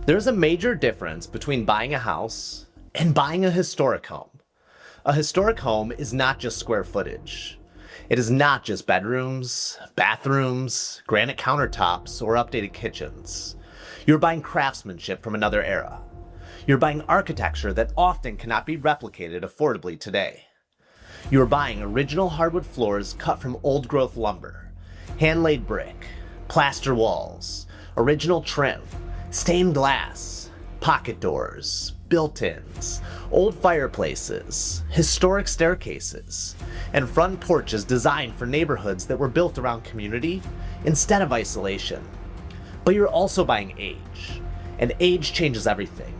There's a major difference between buying a house and buying a historic home. A historic home is not just square footage. It is not just bedrooms, bathrooms, granite countertops, or updated kitchens. You're buying craftsmanship from another era. You're buying architecture that often cannot be replicated affordably today. You're buying original hardwood floors cut from old-growth lumber, hand-laid brick, plaster walls, original trim, stained glass, pocket doors, built-ins, old fireplaces, historic staircases, and front porches designed for neighborhoods that were built around community instead of isolation. But you're also buying age, and age changes everything.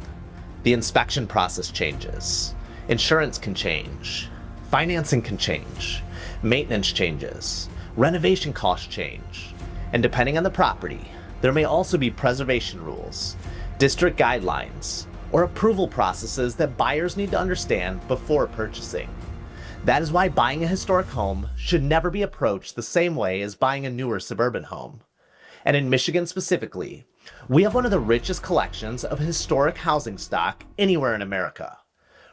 The inspection process changes, insurance can change, financing can change, maintenance changes, renovation costs change, and depending on the property, there may also be preservation rules, district guidelines, or approval processes that buyers need to understand before purchasing. That is why buying a historic home should never be approached the same way as buying a newer suburban home. And in Michigan specifically, we have one of the richest collections of historic housing stock anywhere in America.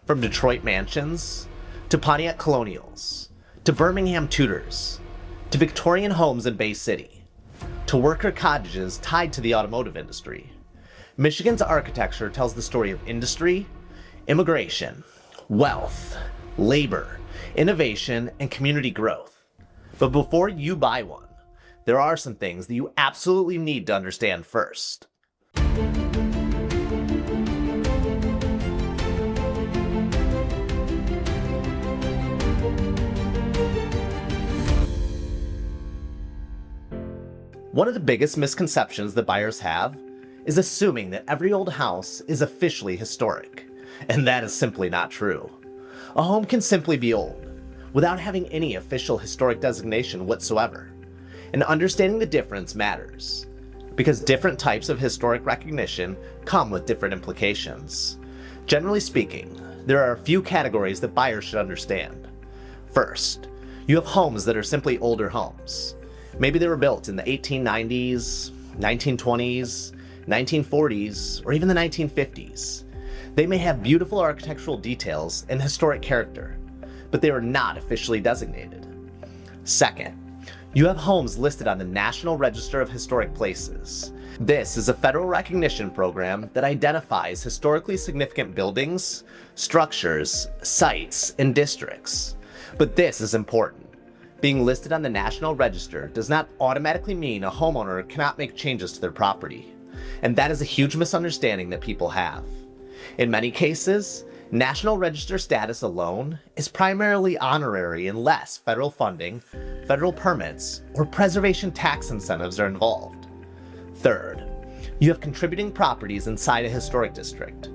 From Detroit mansions, to Pontiac Colonials, to Birmingham Tudors, to Victorian homes in Bay City, to worker cottages tied to the automotive industry. Michigan's architecture tells the story of industry, immigration, wealth, labor, innovation, and community growth. But before you buy one, there are some things that you absolutely need to understand first. One of the biggest misconceptions that buyers have is assuming that every old house is officially historic, and that is simply not true. A home can simply be old, without having any official historic designation whatsoever. And understanding the difference matters, because different types of historic recognition come with different implications. Generally speaking, there are a few categories that buyers should understand. First, you have homes that are simply older homes. Maybe they were built in the 1890s, 1920s, 1940s, or even the 1950s. They may have beautiful architectural details and historic character, but they are not officially designated. Second, you have homes listed on the National Register of Historic Places. This is a federal recognition program that identifies historically significant buildings, structures, sites, and districts. But this is important. Being listed on the National Register does not automatically mean a homeowner cannot make changes to their property. And that is a huge misunderstanding that people have. In many cases, National Register status alone is primarily honorary unless federal funding, federal permits, or preservation tax incentives are involved. Third, you have contributing properties inside a historic district.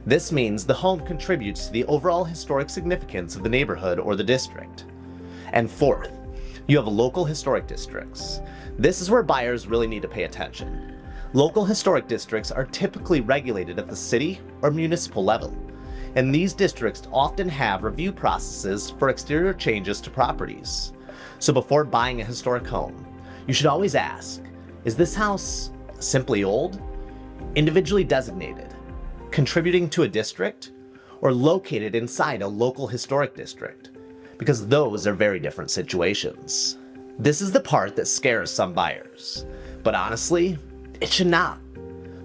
This means the home contributes to the overall historic significance of the neighborhood or the district. And fourth, you have local historic districts. This is where buyers really need to pay attention. Local historic districts are typically regulated at the city or municipal level, and these districts often have review processes for exterior changes to properties. So before buying a historic home, you should always ask, is this house simply old, individually designated, contributing to a district, or located inside a local historic district? Because those are very different situations. This is the part that scares some buyers, but honestly, it should not.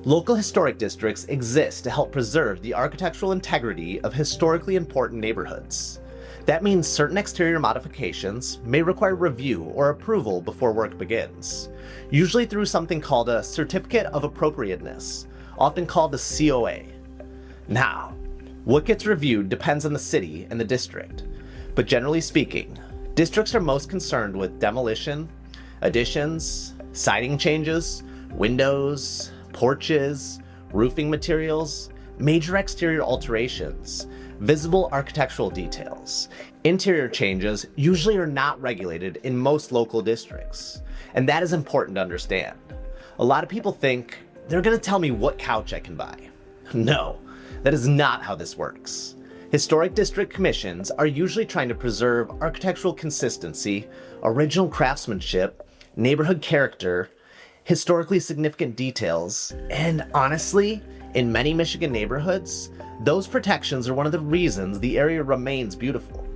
Local historic districts exist to help preserve the architectural integrity of historically important neighborhoods. That means certain exterior modifications may require review or approval before work begins, usually through something called a Certificate of Appropriateness, often called a COA. Now, what gets reviewed depends on the city and the district, but generally speaking, districts are most concerned with demolition, additions, siding changes, windows, porches, roofing materials, major exterior alterations, visible architectural details. Interior changes usually are not regulated in most local districts, and that is important to understand. A lot of people think they're going to tell me what couch I can buy. No, that is not how this works. Historic district commissions are usually trying to preserve architectural consistency, original craftsmanship, neighborhood character, historically significant details, and honestly, In many Michigan neighborhoods, those protections are one of the reasons the area remains beautiful.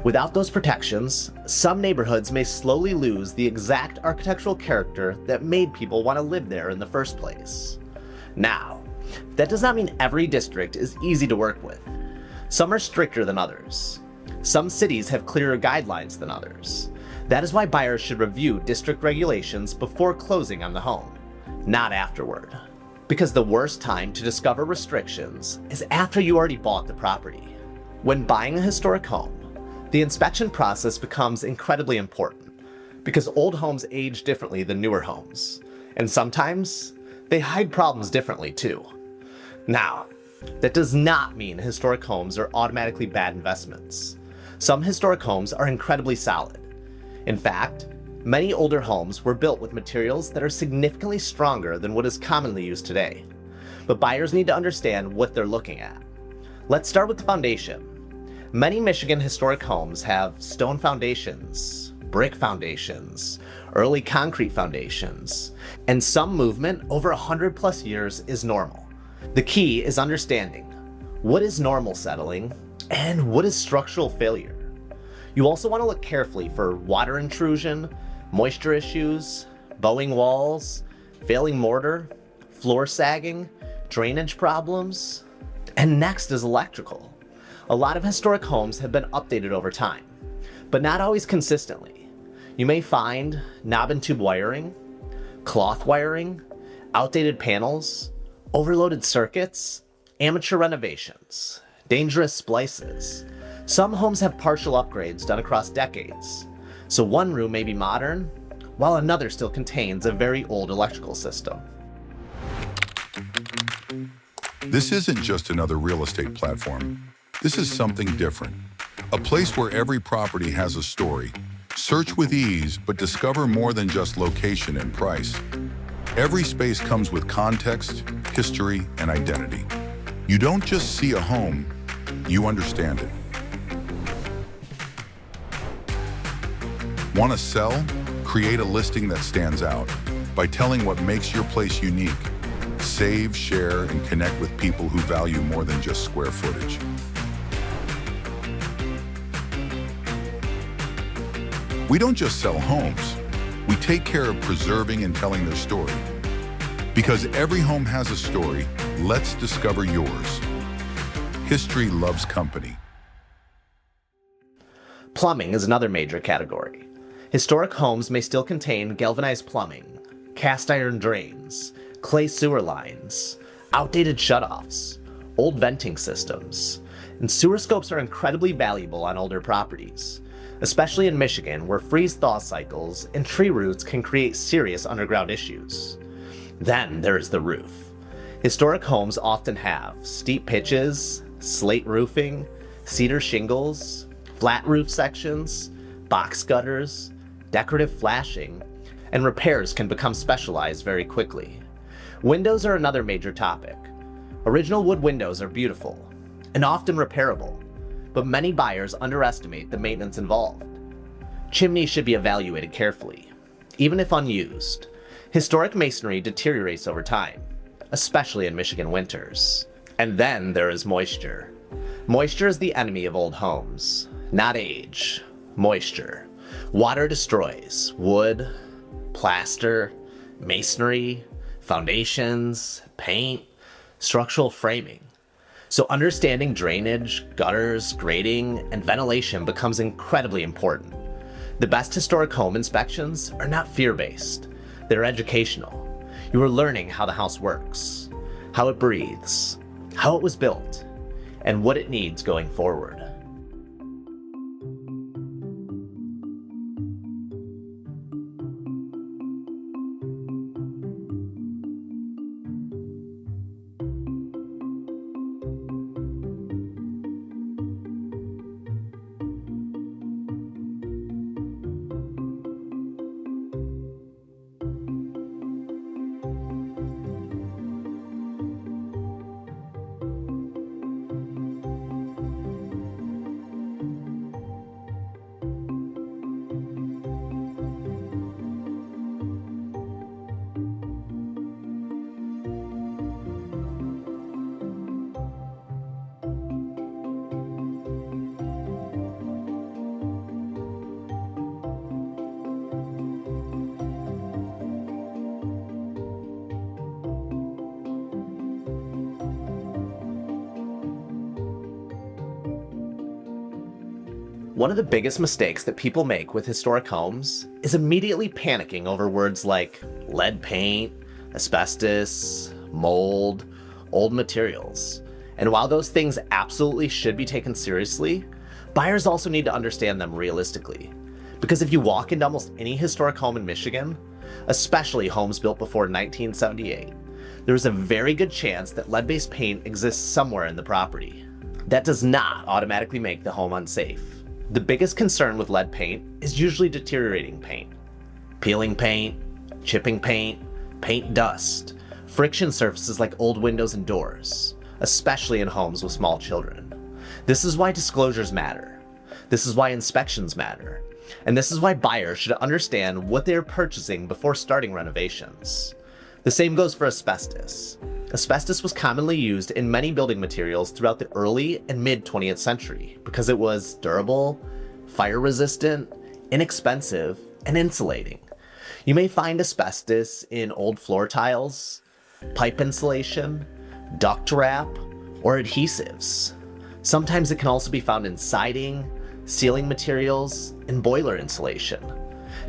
Without those protections, some neighborhoods may slowly lose the exact architectural character that made people want to live there in the first place. Now, that does not mean every district is easy to work with. Some are stricter than others. Some cities have clearer guidelines than others. That is why buyers should review district regulations before closing on the home, not afterward. Because the worst time to discover restrictions is after you already bought the property. When buying a historic home, the inspection process becomes incredibly important because old homes age differently than newer homes, and sometimes they hide problems differently too. Now, that does not mean historic homes are automatically bad investments. Some historic homes are incredibly solid. In fact, many older homes were built with materials that are significantly stronger than what is commonly used today. But buyers need to understand what they're looking at. Let's start with the foundation. Many Michigan historic homes have stone foundations, brick foundations, early concrete foundations, and some movement over 100+ years is normal. The key is understanding what is normal settling and what is structural failure. You also want to look carefully for water intrusion, moisture issues, bowing walls, failing mortar, floor sagging, drainage problems, and next is electrical. A lot of historic homes have been updated over time, but not always consistently. You may find knob and tube wiring, cloth wiring, outdated panels, overloaded circuits, amateur renovations, dangerous splices. Some homes have partial upgrades done across decades, so one room may be modern, while another still contains a very old electrical system. This isn't just another real estate platform. This is something different. A place where every property has a story. Search with ease, but discover more than just location and price. Every space comes with context, history, and identity. You don't just see a home, you understand it. Want to sell? Create a listing that stands out by telling what makes your place unique. Save, share, and connect with people who value more than just square footage. We don't just sell homes, we take care of preserving and telling their story. Because every home has a story, let's discover yours. History loves company. Plumbing is another major category. Historic homes may still contain galvanized plumbing, cast iron drains, clay sewer lines, outdated shutoffs, old venting systems, and sewer scopes are incredibly valuable on older properties, especially in Michigan where freeze-thaw cycles and tree roots can create serious underground issues. Then there's the roof. Historic homes often have steep pitches, slate roofing, cedar shingles, flat roof sections, box gutters, decorative flashing, and repairs can become specialized very quickly. Windows are another major topic. Original wood windows are beautiful and often repairable, but many buyers underestimate the maintenance involved. Chimneys should be evaluated carefully. Even if unused, historic masonry deteriorates over time, especially in Michigan winters. And then there is moisture. Moisture is the enemy of old homes, not age, moisture. Water destroys wood, plaster, masonry, foundations, paint, structural framing. So understanding drainage, gutters, grading, and ventilation becomes incredibly important. The best historic home inspections are not fear-based. They're educational. You are learning how the house works, how it breathes, how it was built, and what it needs going forward. One of the biggest mistakes that people make with historic homes is immediately panicking over words like lead paint, asbestos, mold, old materials. And while those things absolutely should be taken seriously, buyers also need to understand them realistically. Because if you walk into almost any historic home in Michigan, especially homes built before 1978, there is a very good chance that lead-based paint exists somewhere in the property. That does not automatically make the home unsafe. The biggest concern with lead paint is usually deteriorating paint. Peeling paint, chipping paint, paint dust, friction surfaces like old windows and doors, especially in homes with small children. This is why disclosures matter. This is why inspections matter. And this is why buyers should understand what they are purchasing before starting renovations. The same goes for asbestos. Asbestos was commonly used in many building materials throughout the early and mid 20th century because it was durable, fire resistant, inexpensive, and insulating. You may find asbestos in old floor tiles, pipe insulation, duct wrap, or adhesives. Sometimes it can also be found in siding, ceiling materials, and boiler insulation.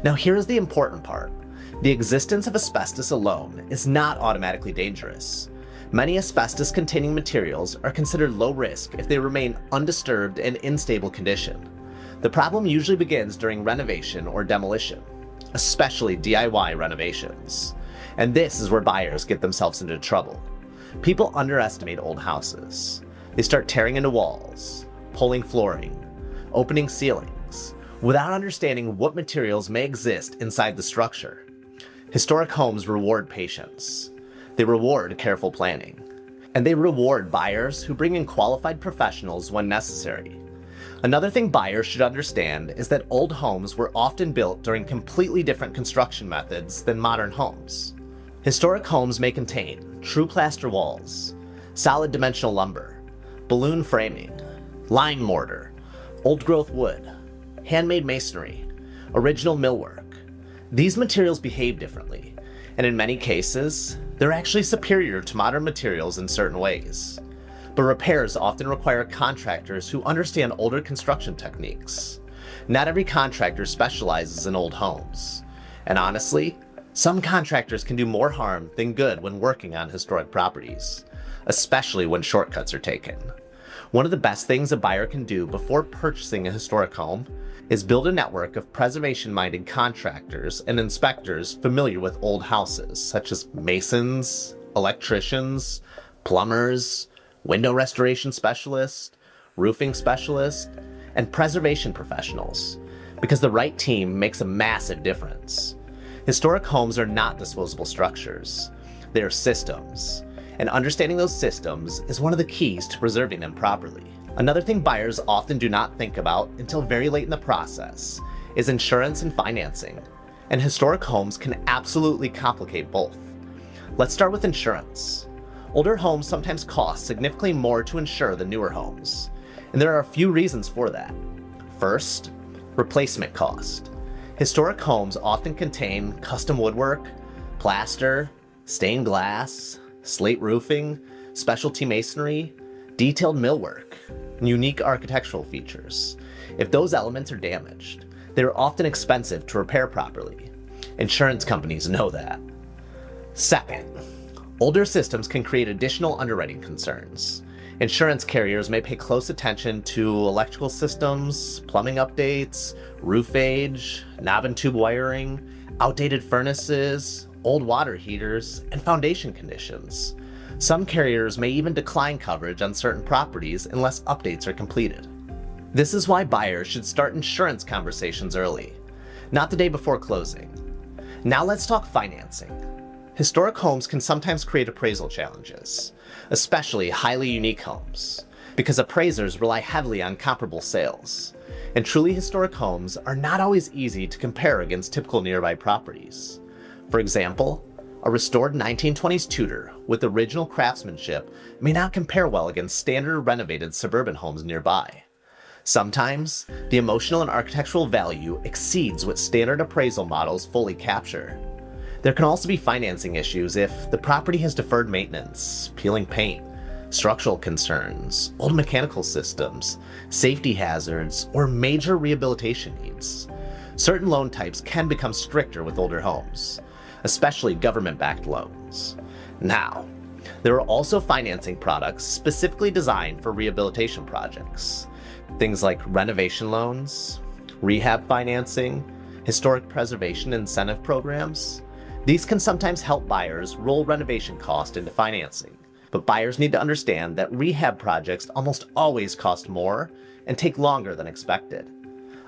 Now here's the important part. The existence of asbestos alone is not automatically dangerous. Many asbestos-containing materials are considered low risk if they remain undisturbed and in stable condition. The problem usually begins during renovation or demolition, especially DIY renovations. And this is where buyers get themselves into trouble. People underestimate old houses. They start tearing into walls, pulling flooring, opening ceilings, without understanding what materials may exist inside the structure. Historic homes reward patience. They reward careful planning. And they reward buyers who bring in qualified professionals when necessary. Another thing buyers should understand is that old homes were often built during completely different construction methods than modern homes. Historic homes may contain true plaster walls, solid dimensional lumber, balloon framing, lime mortar, old-growth wood, handmade masonry, original millwork. These materials behave differently, and in many cases, they're actually superior to modern materials in certain ways. But repairs often require contractors who understand older construction techniques. Not every contractor specializes in old homes. And honestly, some contractors can do more harm than good when working on historic properties, especially when shortcuts are taken. One of the best things a buyer can do before purchasing a historic home is build a network of preservation-minded contractors and inspectors familiar with old houses, such as masons, electricians, plumbers, window restoration specialists, roofing specialists, and preservation professionals, because the right team makes a massive difference. Historic homes are not disposable structures. They are systems, and understanding those systems is one of the keys to preserving them properly. Another thing buyers often do not think about until very late in the process is insurance and financing, and historic homes can absolutely complicate both. Let's start with insurance. Older homes sometimes cost significantly more to insure than newer homes, and there are a few reasons for that. First, replacement cost. Historic homes often contain custom woodwork, plaster, stained glass, slate roofing, specialty masonry, detailed millwork, and unique architectural features. If those elements are damaged, they are often expensive to repair properly. Insurance companies know that. Second, older systems can create additional underwriting concerns. Insurance carriers may pay close attention to electrical systems, plumbing updates, roof age, knob and tube wiring, outdated furnaces, old water heaters, and foundation conditions. Some carriers may even decline coverage on certain properties unless updates are completed. This is why buyers should start insurance conversations early, not the day before closing. Now let's talk financing. Historic homes can sometimes create appraisal challenges, especially highly unique homes, because appraisers rely heavily on comparable sales, and truly historic homes are not always easy to compare against typical nearby properties. For example, a restored 1920s Tudor with original craftsmanship may not compare well against standard renovated suburban homes nearby. Sometimes, the emotional and architectural value exceeds what standard appraisal models fully capture. There can also be financing issues if the property has deferred maintenance, peeling paint, structural concerns, old mechanical systems, safety hazards, or major rehabilitation needs. Certain loan types can become stricter with older homes, especially government-backed loans. Now, there are also financing products specifically designed for rehabilitation projects. Things like renovation loans, rehab financing, historic preservation incentive programs. These can sometimes help buyers roll renovation cost into financing. But buyers need to understand that rehab projects almost always cost more and take longer than expected,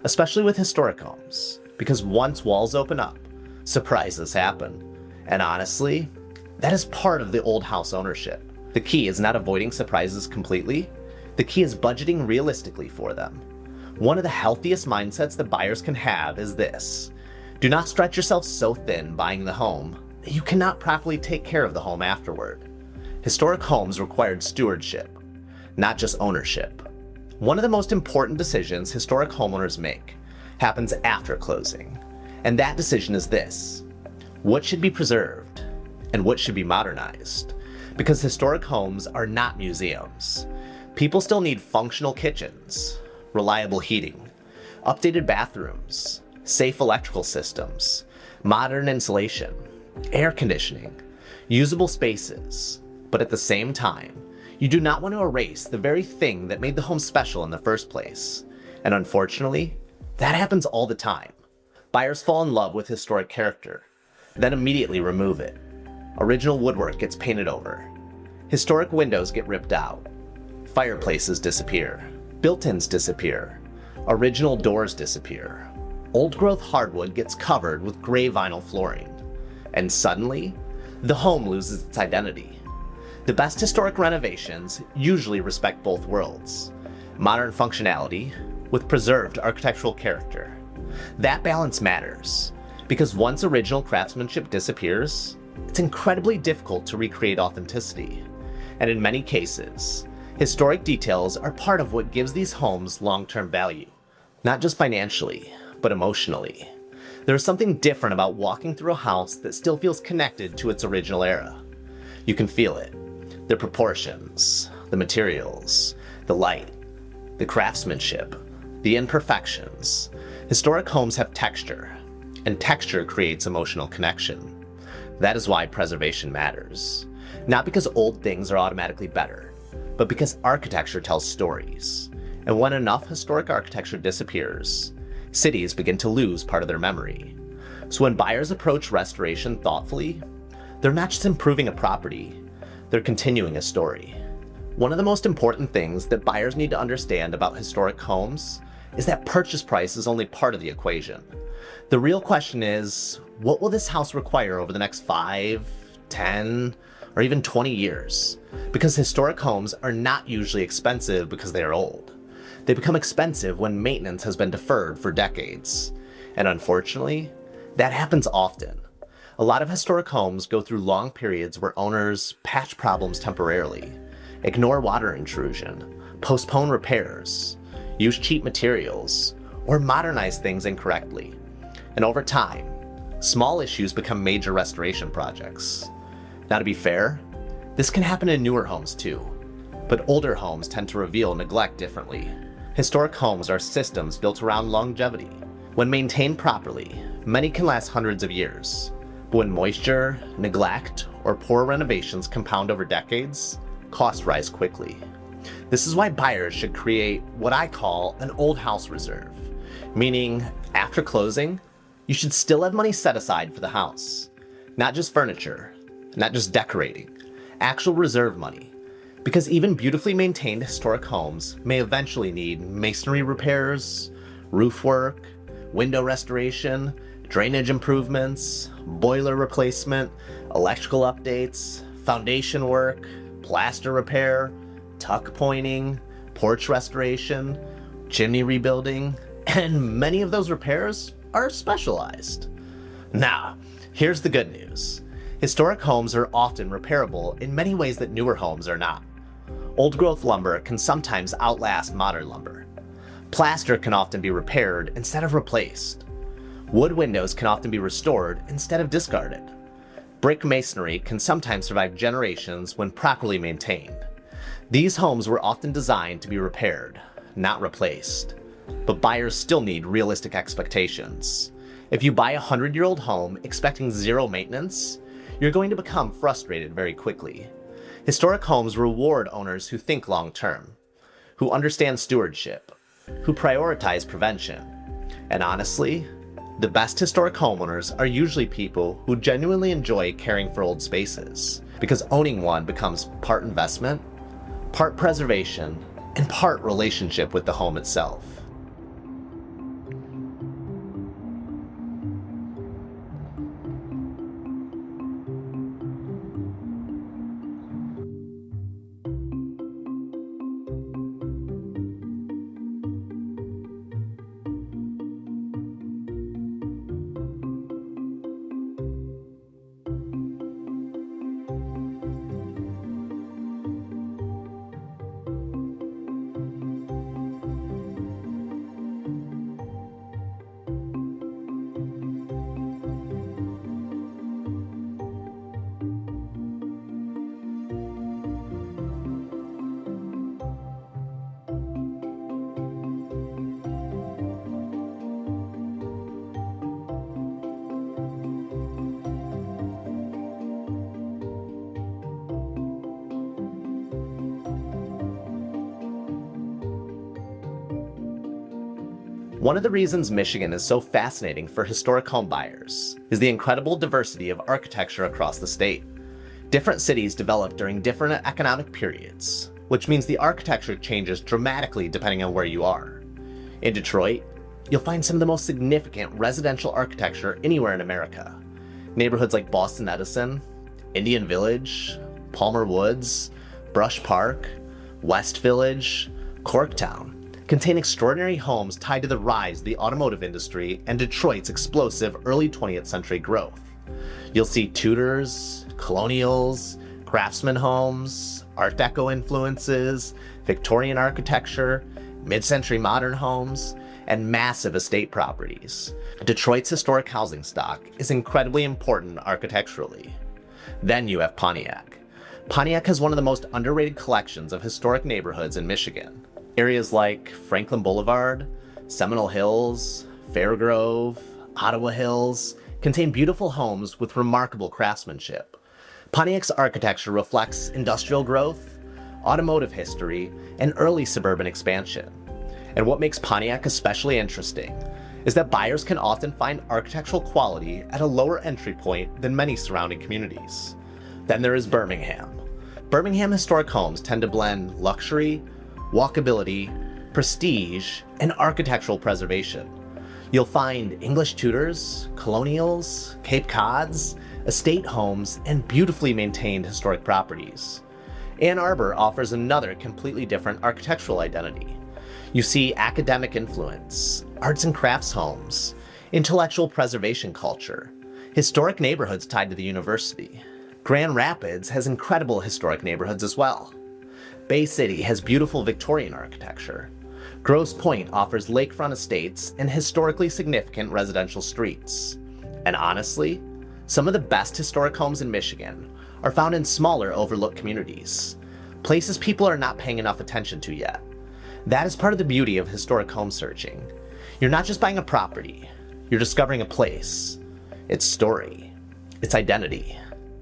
especially with historic homes, because once walls open up, surprises happen. And honestly, that is part of the old house ownership. The key is not avoiding surprises completely. The key is budgeting realistically for them. One of the healthiest mindsets that buyers can have is this: do not stretch yourself so thin buying the home that you cannot properly take care of the home afterward. Historic homes required stewardship, not just ownership. One of the most important decisions historic homeowners make happens after closing, and that decision is this: what should be preserved and what should be modernized? Because historic homes are not museums. People still need functional kitchens, reliable heating, updated bathrooms, safe electrical systems, modern insulation, air conditioning, usable spaces. But at the same time, you do not want to erase the very thing that made the home special in the first place. And unfortunately, that happens all the time. Buyers fall in love with historic character, then immediately remove it. Original woodwork gets painted over. Historic windows get ripped out. Fireplaces disappear. Built-ins disappear. Original doors disappear. Old-growth hardwood gets covered with gray vinyl flooring. And suddenly, the home loses its identity. The best historic renovations usually respect both worlds: modern functionality with preserved architectural character. That balance matters, because once original craftsmanship disappears, it's incredibly difficult to recreate authenticity. And in many cases, historic details are part of what gives these homes long-term value, not just financially, but emotionally. There is something different about walking through a house that still feels connected to its original era. You can feel it. The proportions, the materials, the light, the craftsmanship, the imperfections. Historic homes have texture, and texture creates emotional connection. That is why preservation matters. Not because old things are automatically better, but because architecture tells stories. And when enough historic architecture disappears, cities begin to lose part of their memory. So when buyers approach restoration thoughtfully, they're not just improving a property, they're continuing a story. One of the most important things that buyers need to understand about historic homes is that purchase price is only part of the equation. The real question is, what will this house require over the next 5, 10, or even 20 years? Because historic homes are not usually expensive because they are old. They become expensive when maintenance has been deferred for decades. And unfortunately, that happens often. A lot of historic homes go through long periods where owners patch problems temporarily, ignore water intrusion, postpone repairs, use cheap materials, or modernize things incorrectly. And over time, small issues become major restoration projects. Now, to be fair, this can happen in newer homes too, but older homes tend to reveal neglect differently. Historic homes are systems built around longevity. When maintained properly, many can last hundreds of years. But when moisture, neglect, or poor renovations compound over decades, costs rise quickly. This is why buyers should create what I call an old house reserve, meaning after closing, you should still have money set aside for the house. Not just furniture, not just decorating, actual reserve money. Because even beautifully maintained historic homes may eventually need masonry repairs, roof work, window restoration, drainage improvements, boiler replacement, electrical updates, foundation work, plaster repair, tuck pointing, porch restoration, chimney rebuilding, and many of those repairs are specialized. Now, here's the good news. Historic homes are often repairable in many ways that newer homes are not. Old growth lumber can sometimes outlast modern lumber. Plaster can often be repaired instead of replaced. Wood windows can often be restored instead of discarded. Brick masonry can sometimes survive generations when properly maintained. These homes were often designed to be repaired, not replaced. But buyers still need realistic expectations. If you buy a 100-year-old home expecting zero maintenance, you're going to become frustrated very quickly. Historic homes reward owners who think long-term, who understand stewardship, who prioritize prevention. And honestly, the best historic homeowners are usually people who genuinely enjoy caring for old spaces, because owning one becomes part investment, part preservation, and part relationship with the home itself. One of the reasons Michigan is so fascinating for historic home buyers is the incredible diversity of architecture across the state. Different cities developed during different economic periods, which means the architecture changes dramatically depending on where you are. In Detroit, you'll find some of the most significant residential architecture anywhere in America. Neighborhoods like Boston-Edison, Indian Village, Palmer Woods, Brush Park, West Village, Corktown contain extraordinary homes tied to the rise of the automotive industry and Detroit's explosive early 20th century growth. You'll see Tudors, Colonials, Craftsman homes, Art Deco influences, Victorian architecture, mid-century modern homes, and massive estate properties. Detroit's historic housing stock is incredibly important architecturally. Then you have Pontiac. Pontiac has one of the most underrated collections of historic neighborhoods in Michigan. Areas like Franklin Boulevard, Seminole Hills, Fairgrove, Ottawa Hills contain beautiful homes with remarkable craftsmanship. Pontiac's architecture reflects industrial growth, automotive history, and early suburban expansion. And what makes Pontiac especially interesting is that buyers can often find architectural quality at a lower entry point than many surrounding communities. Then there is Birmingham. Birmingham historic homes tend to blend luxury, walkability, prestige, and architectural preservation. You'll find English Tudors, Colonials, Cape Cods, estate homes, and beautifully maintained historic properties. Ann Arbor offers another completely different architectural identity. You see academic influence, arts and crafts homes, intellectual preservation culture, historic neighborhoods tied to the university. Grand Rapids has incredible historic neighborhoods as well. Bay City has beautiful Victorian architecture. Grosse Pointe offers lakefront estates and historically significant residential streets. And honestly, some of the best historic homes in Michigan are found in smaller overlooked communities, places people are not paying enough attention to yet. That is part of the beauty of historic home searching. You're not just buying a property, you're discovering a place, its story, its identity,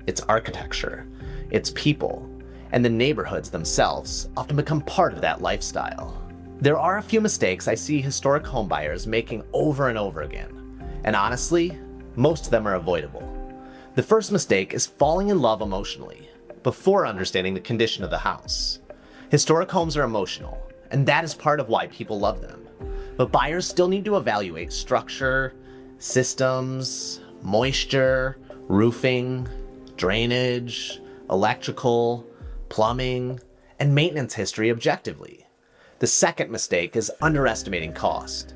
its architecture, its people, and the neighborhoods themselves often become part of that lifestyle. There are a few mistakes I see historic homebuyers making over and over again, and honestly, most of them are avoidable. The first mistake is falling in love emotionally, before understanding the condition of the house. Historic homes are emotional, and that is part of why people love them. But buyers still need to evaluate structure, systems, moisture, roofing, drainage, electrical, plumbing, and maintenance history objectively. The second mistake is underestimating cost.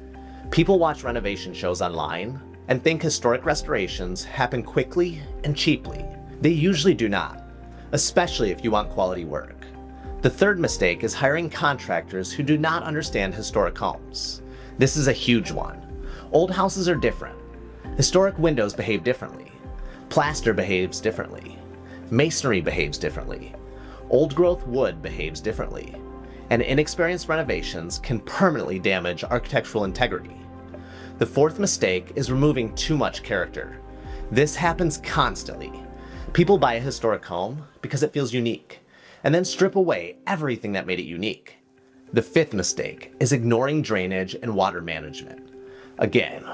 People watch renovation shows online and think historic restorations happen quickly and cheaply. They usually do not, especially if you want quality work. The third mistake is hiring contractors who do not understand historic homes. This is a huge one. Old houses are different. Historic windows behave differently. Plaster behaves differently. Masonry behaves differently. Old growth wood behaves differently, and inexperienced renovations can permanently damage architectural integrity. The fourth mistake is removing too much character. This happens constantly. People buy a historic home because it feels unique, and then strip away everything that made it unique. The fifth mistake is ignoring drainage and water management. Again,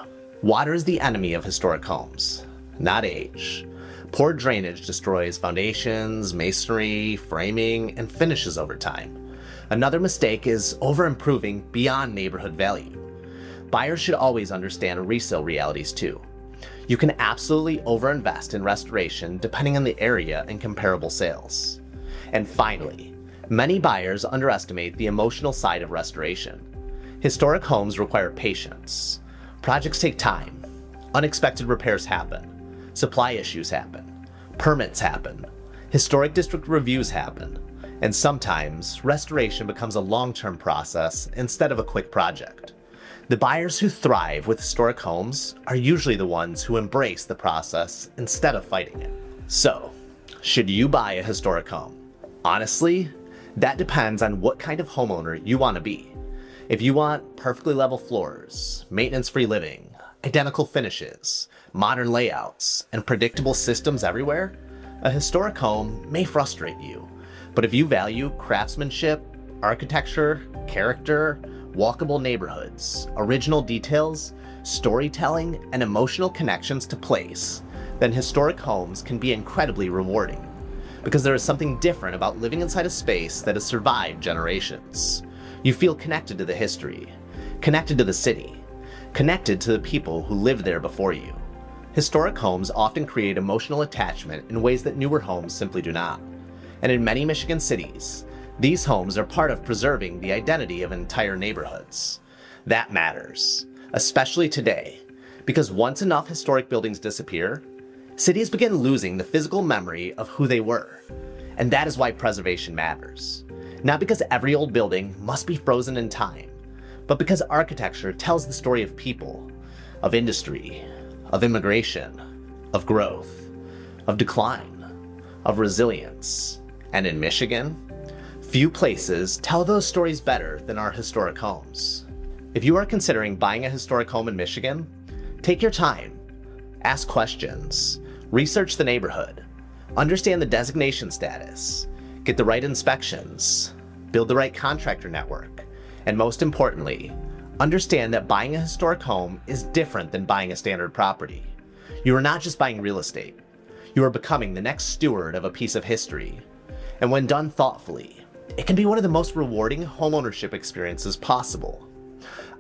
water is the enemy of historic homes, not age. Poor drainage destroys foundations, masonry, framing, and finishes over time. Another mistake is over-improving beyond neighborhood value. Buyers should always understand resale realities too. You can absolutely overinvest in restoration depending on the area and comparable sales. And finally, many buyers underestimate the emotional side of restoration. Historic homes require patience. Projects take time. Unexpected repairs happen. Supply issues happen. Permits happen. Historic district reviews happen. And sometimes, restoration becomes a long-term process instead of a quick project. The buyers who thrive with historic homes are usually the ones who embrace the process instead of fighting it. So, should you buy a historic home? Honestly, that depends on what kind of homeowner you want to be. If you want perfectly level floors, maintenance-free living, identical finishes, modern layouts, and predictable systems everywhere, a historic home may frustrate you. But if you value craftsmanship, architecture, character, walkable neighborhoods, original details, storytelling, and emotional connections to place, then historic homes can be incredibly rewarding. Because there is something different about living inside a space that has survived generations. You feel connected to the history, connected to the city, connected to the people who lived there before you. Historic homes often create emotional attachment in ways that newer homes simply do not. And in many Michigan cities, these homes are part of preserving the identity of entire neighborhoods. That matters, especially today, because once enough historic buildings disappear, cities begin losing the physical memory of who they were. And that is why preservation matters. Not because every old building must be frozen in time, but because architecture tells the story of people, of industry, of immigration, of growth, of decline, of resilience. And in Michigan, few places tell those stories better than our historic homes. If you are considering buying a historic home in Michigan, take your time, ask questions, research the neighborhood, understand the designation status, get the right inspections, build the right contractor network, and most importantly, understand that buying a historic home is different than buying a standard property. You are not just buying real estate, you are becoming the next steward of a piece of history. And when done thoughtfully, it can be one of the most rewarding homeownership experiences possible.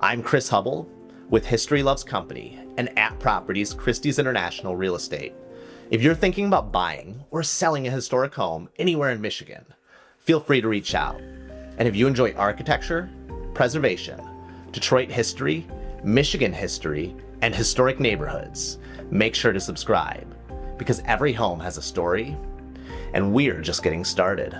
I'm Chris Hubble with History Loves Company and at Properties Christie's International Real Estate. If you're thinking about buying or selling a historic home anywhere in Michigan, feel free to reach out. And if you enjoy architecture, preservation, Detroit history, Michigan history, and historic neighborhoods, make sure to subscribe because every home has a story and we're just getting started.